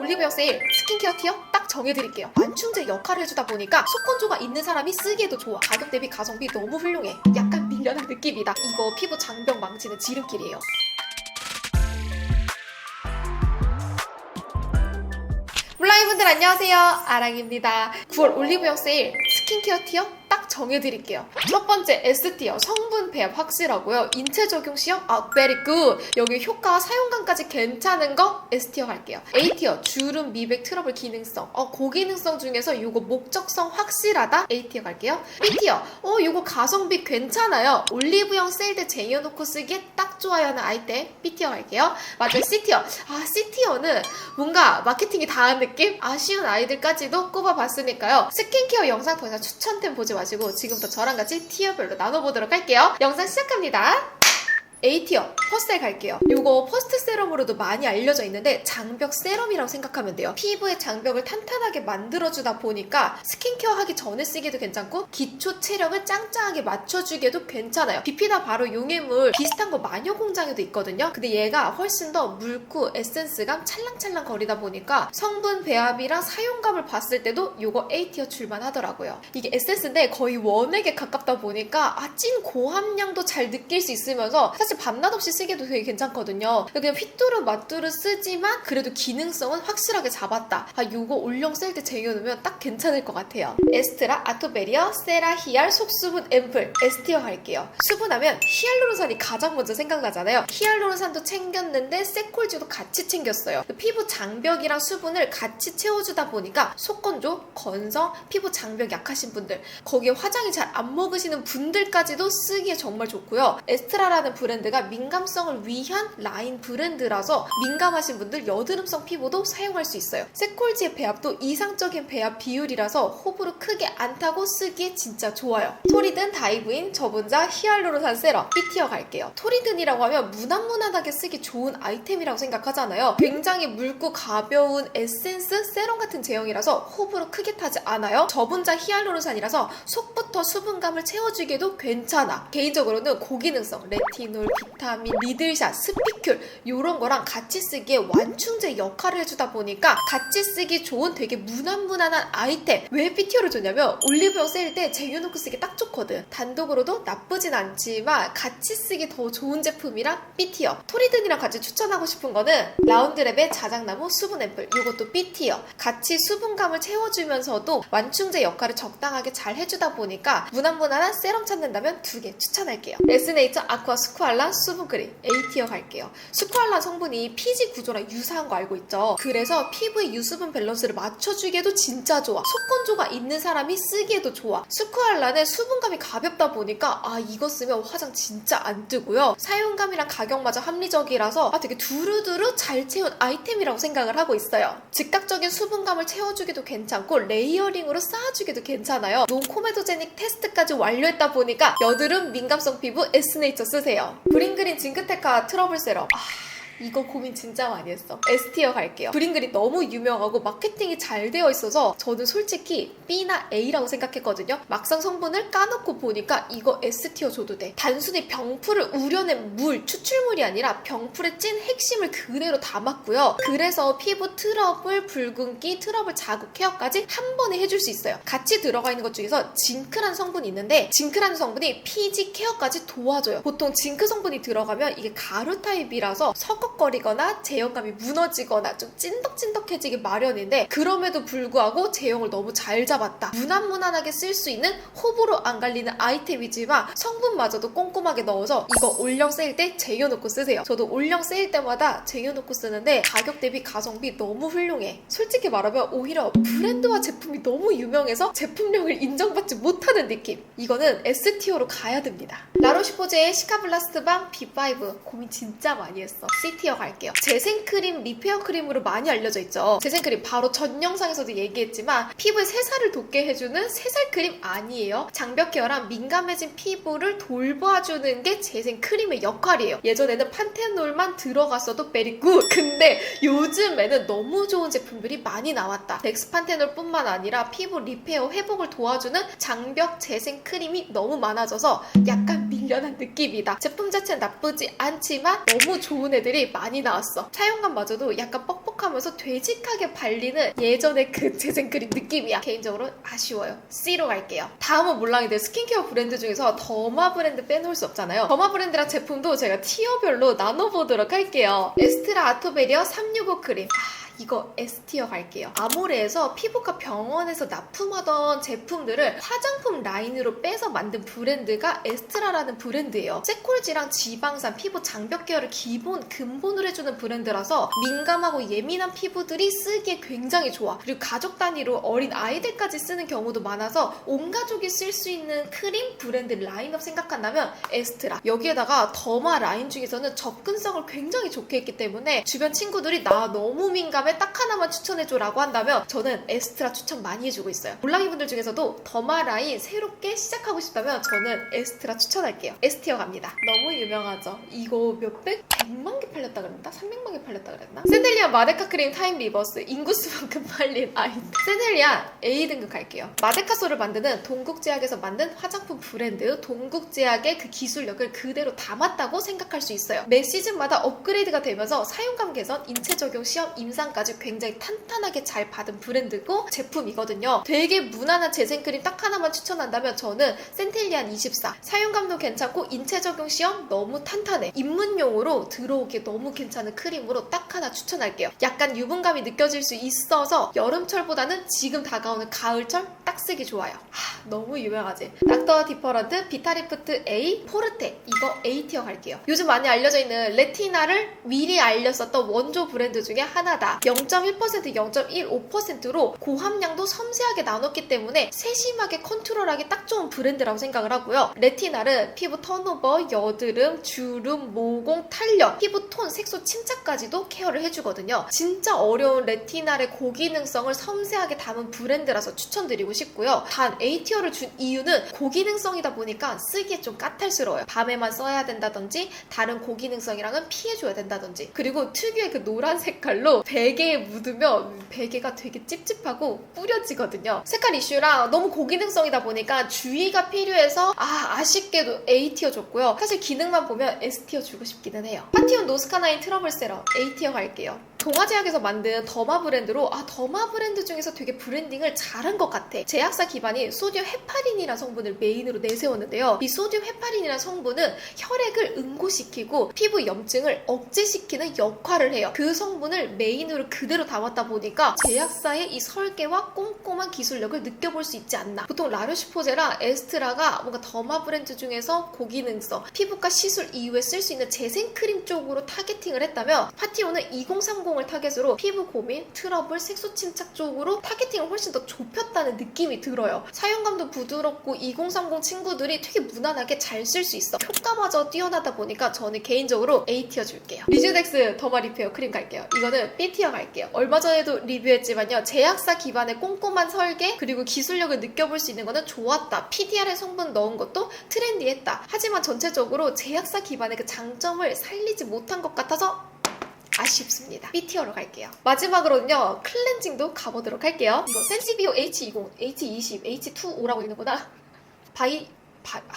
올리브영 세일 스킨케어 티어 딱 정해드릴게요. 완충제 역할을 해주다 보니까 속건조가 있는 사람이 쓰기에도 좋아. 가격 대비 가성비 너무 훌륭해. 약간 밀려난 느낌이다. 이거 피부 장벽 망치는 지름길이에요. 몰라이분들 안녕하세요, 아랑입니다. 9월 올리브영 세일 스킨케어 티어 딱 정해드릴게요. 첫 번째 S티어 성분 배합 확실하고요. 인체 적용 시험 very good. 여기 효과 사용감까지 괜찮은 거 S티어 갈게요. A티어 주름 미백 트러블 기능성 고기능성 중에서 요거 목적성 확실하다 A티어 갈게요. B티어 요거 가성비 괜찮아요. 올리브영 세일 때 쟁여놓고 쓰기에 딱 좋아요 하는 아이템 B티어 갈게요. 맞아요. C티어 C티어는 뭔가 마케팅이 다한 느낌? 아쉬운 아이들까지도 꼽아봤으니까요. 스킨케어 영상 더 이상 추천템 보지 마시고 지금부터 저랑 같이 티어별로 나눠보도록 할게요. 영상 시작합니다. A티어 퍼스텔 갈게요. 요거 퍼스트 세럼으로도 많이 알려져 있는데 장벽 세럼이라고 생각하면 돼요. 피부의 장벽을 탄탄하게 만들어주다 보니까 스킨케어 하기 전에 쓰기도 괜찮고 기초 체력을 짱짱하게 맞춰주기에도 괜찮아요. 비피다 바로 용해물 비슷한 거 마녀공장에도 있거든요. 근데 얘가 훨씬 더 묽고 에센스감 찰랑찰랑 거리다 보니까 성분 배합이랑 사용감을 봤을 때도 요거 A티어 줄만하더라고요. 이게 에센스인데 거의 원액에 가깝다 보니까 찐 고함량도 잘 느낄 수 있으면서 사실 밤낮 없이 쓰기도 되게 괜찮거든요. 그냥 휘뚜루 마뚜루 쓰지만 그래도 기능성은 확실하게 잡았다. 요거 올영 세일 때 쟁여놓으면 딱 괜찮을 것 같아요. 에스트라 아토베리어 세라 히알 속수분 앰플 S티어 갈게요. 수분하면 히알루론산이 가장 먼저 생각나잖아요. 히알루론산도 챙겼는데 세콜즈도 같이 챙겼어요. 피부 장벽이랑 수분을 같이 채워주다 보니까 속건조, 건성, 피부 장벽 약하신 분들, 거기에 화장이 잘 안 먹으시는 분들까지도 쓰기에 정말 좋고요. 에스트라라는 브랜드가 민감성을 위한 라인 브랜드라서 민감하신 분들 여드름성 피부도 사용할 수 있어요. 세콜지의 배합도 이상적인 배합 비율이라서 호불호 크게 안 타고 쓰기에 진짜 좋아요. 토리든 다이브인 저분자 히알루론산 세럼 B티어 갈게요. 토리든이라고 하면 무난무난하게 쓰기 좋은 아이템이라고 생각하잖아요. 굉장히 묽고 가벼운 에센스 세럼 같은 제형이라서 호불호 크게 타지 않아요. 저분자 히알루론산이라서 속부터 수분감을 채워주기에도 괜찮아. 개인적으로는 고기능성 레티놀, 비타민, 리들샷, 스피큘 이런 거랑 같이 쓰기에 완충제 역할을 해주다 보니까 같이 쓰기 좋은 되게 무난무난한 아이템. 왜 B티어를 줬냐면 올리브영 세일 때 쟁여놓고 쓰기 딱 좋거든. 단독으로도 나쁘진 않지만 같이 쓰기 더 좋은 제품이랑 B티어. 토리든이랑 같이 추천하고 싶은 거는 라운드랩의 자작나무 수분 앰플. 이것도 B티어. 같이 수분감을 채워주면서도 완충제 역할을 적당하게 잘 해주다 보니까 무난무난한 세럼 찾는다면 두 개 추천할게요. 에스네이처 아쿠아 스쿠알란 수분크림 A티어 갈게요. 스쿠알란 성분이 피지 구조랑 유사한 거 알고 있죠? 그래서 피부의 유수분 밸런스를 맞춰주기에도 진짜 좋아. 속건조가 있는 사람이 쓰기에도 좋아. 스쿠알란은 수분감이 가볍다 보니까 이거 쓰면 화장 진짜 안 뜨고요. 사용감이랑 가격마저 합리적이라서 되게 두루두루 잘 채운 아이템이라고 생각을 하고 있어요. 즉각적인 수분감을 채워주기도 괜찮고 레이어링으로 쌓아주기도 괜찮아요. 논코메도제닉 테스트까지 완료했다 보니까 여드름 민감성 피부 에스네이처 쓰세요. 브링그린 징크테카 트러블 세럼 이거 고민 진짜 많이 했어. S티어 갈게요. 브링그린 너무 유명하고 마케팅이 잘 되어 있어서 저는 솔직히 B나 A라고 생각했거든요. 막상 성분을 까놓고 보니까 이거 S티어 줘도 돼. 단순히 병풀을 우려낸 물, 추출물이 아니라 병풀의 찐 핵심을 그대로 담았고요. 그래서 피부 트러블, 붉은기, 트러블 자국 케어까지 한 번에 해줄 수 있어요. 같이 들어가 있는 것 중에서 징크라는 성분이 있는데 징크라는 성분이 피지 케어까지 도와줘요. 보통 징크 성분이 들어가면 이게 가루 타입이라서 거리거나 제형감이 무너지거나 좀 찐덕찐덕해지기 마련인데 그럼에도 불구하고 제형을 너무 잘 잡았다. 무난무난하게 쓸 수 있는 호불호 안 갈리는 아이템이지만 성분마저도 꼼꼼하게 넣어서 이거 올영 세일 때 쟁여놓고 쓰세요. 저도 올영 세일 때마다 쟁여놓고 쓰는데 가격 대비 가성비 너무 훌륭해. 솔직히 말하면 오히려 브랜드와 제품이 너무 유명해서 제품력을 인정받지 못하는 느낌. 이거는 S티어로 가야 됩니다. 라로시포제의 시카블라스트밤 B5 고민 진짜 많이 했어. C티어 갈게요. 재생크림, 리페어 크림으로 많이 알려져 있죠. 재생크림 바로 전 영상에서도 얘기했지만 피부에 새살을 돋게 해주는 새살 크림 아니에요. 장벽 케어랑 민감해진 피부를 돌봐주는 게 재생크림의 역할이에요. 예전에는 판테놀만 들어갔어도 베리 굿! 근데 요즘에는 너무 좋은 제품들이 많이 나왔다. 덱스판테놀 뿐만 아니라 피부 리페어 회복을 도와주는 장벽 재생 크림이 너무 많아져서 약간 밀려난 느낌이다. 제품 자체는 나쁘지 않지만 너무 좋은 애들이 제품들이 많이 나왔어. 사용감마저도 약간 뻑뻑하면서 되직하게 발리는 예전의 그 재생크림 느낌이야. 개인적으로 아쉬워요. C로 갈게요. 다음은 몰랑이들 스킨케어 브랜드 중에서 더마 브랜드 빼놓을 수 없잖아요. 더마 브랜드랑 제품도 제가 티어별로 나눠보도록 할게요. 에스트라 아토베리어 365 크림. 이거 S티어 갈게요. 아모레에서 피부과 병원에서 납품하던 제품들을 화장품 라인으로 빼서 만든 브랜드가 에스트라라는 브랜드예요. 쇳콜지랑 지방산, 피부 장벽 케어를 근본으로 해주는 브랜드라서 민감하고 예민한 피부들이 쓰기에 굉장히 좋아. 그리고 가족 단위로 어린 아이들까지 쓰는 경우도 많아서 온 가족이 쓸 수 있는 크림 브랜드 라인업 생각한다면 에스트라. 여기에다가 더마 라인 중에서는 접근성을 굉장히 좋게 했기 때문에 주변 친구들이 나 너무 민감해 딱 하나만 추천해줘 라고 한다면 저는 에스트라 추천 많이 해주고 있어요. 몰랑이분들 중에서도 더마 라인 새롭게 시작하고 싶다면 저는 에스트라 추천할게요. S티어 갑니다. 너무 유명하죠. 이거 몇백? 100만 개 팔렸다 그랬나? 300만 개 팔렸다 그랬나? 세델리안 마데카 크림 타임 리버스 인구수만큼 팔린 아이템. 세델리안 A등급 갈게요. 마데카솔을 만드는 동국제약에서 만든 화장품 브랜드. 동국제약의 그 기술력을 그대로 담았다고 생각할 수 있어요. 매 시즌마다 업그레이드가 되면서 사용감 개선, 인체 적용 시험, 임상까지 굉장히 탄탄하게 잘 받은 브랜드고 제품이거든요. 되게 무난한 재생크림 딱 하나만 추천한다면 저는 센텔리안 24. 사용감도 괜찮고 인체 적용 시험 너무 탄탄해. 입문용으로 들어오기에 너무 괜찮은 크림으로 딱 하나 추천할게요. 약간 유분감이 느껴질 수 있어서 여름철보다는 지금 다가오는 가을철 딱 쓰기 좋아요. 너무 유명하지? 닥터 디퍼런트 비타리프트 A 포르테. 이거 A티어 갈게요. 요즘 많이 알려져 있는 레티나를 미리 알렸었던 원조 브랜드 중에 하나다. 0.1%, 0.15%로 고함량도 섬세하게 나눴기 때문에 세심하게 컨트롤하기 딱 좋은 브랜드라고 생각을 하고요. 레티날은 피부 턴오버, 여드름, 주름, 모공, 탄력, 피부톤, 색소 침착까지도 케어를 해주거든요. 진짜 어려운 레티날의 고기능성을 섬세하게 담은 브랜드라서 추천드리고 싶고요. 단 A티어를 준 이유는 고기능성이다 보니까 쓰기에 좀 까탈스러워요. 밤에만 써야 된다든지 다른 고기능성이랑은 피해줘야 된다든지. 그리고 특유의 그 노란 색깔로 베개에 묻으면 베개가 되게 찝찝하고 뿌려지거든요. 색깔 이슈랑 너무 고기능성이다 보니까 주의가 필요해서 아쉽게도 A티어 줬고요. 사실 기능만 보면 S티어 주고 싶기는 해요. 파티온 노스카나인 트러블 세럼 A티어 갈게요. 동아제약에서 만든 더마 브랜드로 더마 브랜드 중에서 되게 브랜딩을 잘한 것 같아. 제약사 기반이 소듐 헤파린이라는 성분을 메인으로 내세웠는데요. 이 소듐 헤파린이라는 성분은 혈액을 응고시키고 피부 염증을 억제시키는 역할을 해요. 그 성분을 메인으로 그대로 담았다 보니까 제약사의 이 설계와 꼼꼼한 기술력을 느껴볼 수 있지 않나. 보통 라르슈포제랑 에스트라가 뭔가 더마 브랜드 중에서 고기능성, 피부과 시술 이후에 쓸 수 있는 재생크림 쪽으로 타겟팅을 했다면 파티온은 2030을 타겟으로 피부 고민, 트러블, 색소 침착 쪽으로 타겟팅을 훨씬 더 좁혔다는 느낌이 들어요. 사용감도 부드럽고 2030 친구들이 되게 무난하게 잘 쓸 수 있어. 효과마저 뛰어나다 보니까 저는 개인적으로 A티어 줄게요. 리즈덱스 더마 리페어 크림 갈게요. 이거는 B티어 갈게요. 얼마 전에도 리뷰했지만요. 제약사 기반의 꼼꼼한 설계 그리고 기술력을 느껴볼 수 있는 거는 좋았다. PDR의 성분 넣은 것도 트렌디했다. 하지만 전체적으로 제약사 기반의 그 장점을 살리지 못한 것 같아서 아쉽습니다. B티어로 갈게요. 마지막으로는요. 클렌징도 가보도록 할게요. 이거 센시비오 H20, H20, H25라고 있는구나.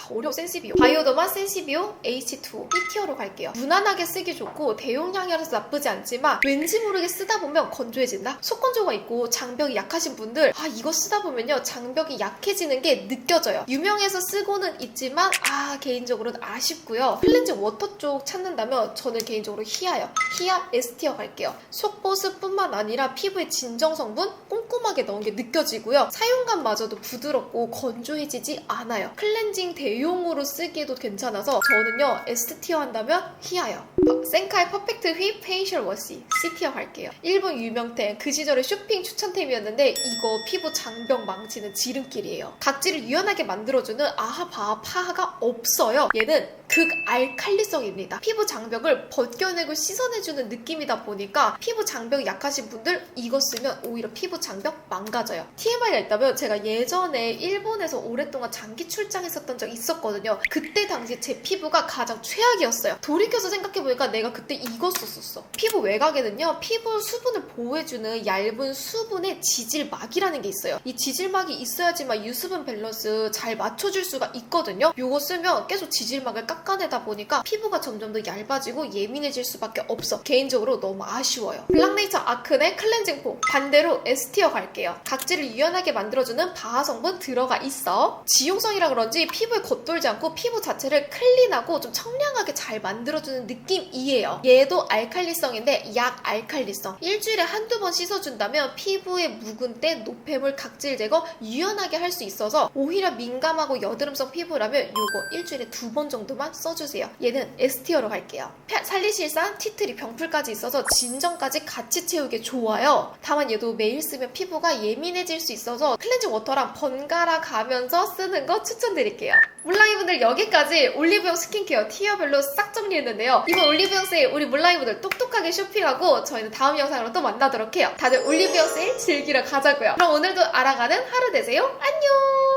어려워. 센시비오 바이오더마 센시비오 H2 B티어로 갈게요. 무난하게 쓰기 좋고 대용량이라서 나쁘지 않지만 왠지 모르게 쓰다 보면 건조해진다? 속건조가 있고 장벽이 약하신 분들 이거 쓰다 보면요 장벽이 약해지는 게 느껴져요. 유명해서 쓰고는 있지만 개인적으로는 아쉽고요. 클렌징 워터 쪽 찾는다면 저는 개인적으로 히아요. 히아 S티어 갈게요. 속보습뿐만 아니라 피부의 진정 성분 꼼꼼하게 넣은 게 느껴지고요. 사용감마저도 부드럽고 건조해지지 않아요. 클렌징 대용으로 쓰기에도 괜찮아서 저는요 S티어 한다면 히아요. 센카이 퍼펙트 휘 페이셜 워시 C티어 갈게요. 일본 유명템 그 시절의 쇼핑 추천템이었는데 이거 피부 장벽 망치는 지름길이에요. 각질을 유연하게 만들어주는 파하가 없어요. 얘는 극알칼리성입니다. 피부 장벽을 벗겨내고 씻어내주는 느낌이다 보니까 피부 장벽이 약하신 분들 이거 쓰면 오히려 피부 장벽 망가져요. TMI가 있다면 제가 예전에 일본에서 오랫동안 장기 출장했었던 적 있었거든요. 그때 당시 제 피부가 가장 최악이었어요. 돌이켜서 생각해보니까 내가 그때 이거 썼었어. 피부 외곽에는요 피부 수분을 보호해주는 얇은 수분의 지질막이라는 게 있어요. 이 지질막이 있어야지만 유수분 밸런스 잘 맞춰줄 수가 있거든요. 이거 쓰면 계속 지질막을 깎아 닦아내다 보니까 피부가 점점 더 얇아지고 예민해질 수밖에 없어. 개인적으로 너무 아쉬워요. 블랑네이처 아크네 클렌징 폼, 반대로 S티어 갈게요. 각질을 유연하게 만들어주는 바하 성분 들어가 있어. 지용성이라 그런지 피부에 겉돌지 않고 피부 자체를 클린하고 좀 청량하게 잘 만들어주는 느낌이에요. 얘도 알칼리성인데 약 알칼리성. 일주일에 한두 번 씻어준다면 피부에 묵은 때 노폐물, 각질 제거 유연하게 할 수 있어서 오히려 민감하고 여드름성 피부라면 요거 일주일에 2번 정도만 써주세요. 얘는 S티어로 갈게요. 살리실산, 티트리, 병풀까지 있어서 진정까지 같이 채우기 좋아요. 다만 얘도 매일 쓰면 피부가 예민해질 수 있어서 클렌징 워터랑 번갈아 가면서 쓰는 거 추천드릴게요. 물랑이분들 여기까지 올리브영 스킨케어 티어별로 싹 정리했는데요. 이번 올리브영 세일 우리 물랑이분들 똑똑하게 쇼핑하고 저희는 다음 영상으로 또 만나도록 해요. 다들 올리브영 세일 즐기러 가자고요. 그럼 오늘도 알아가는 하루 되세요. 안녕!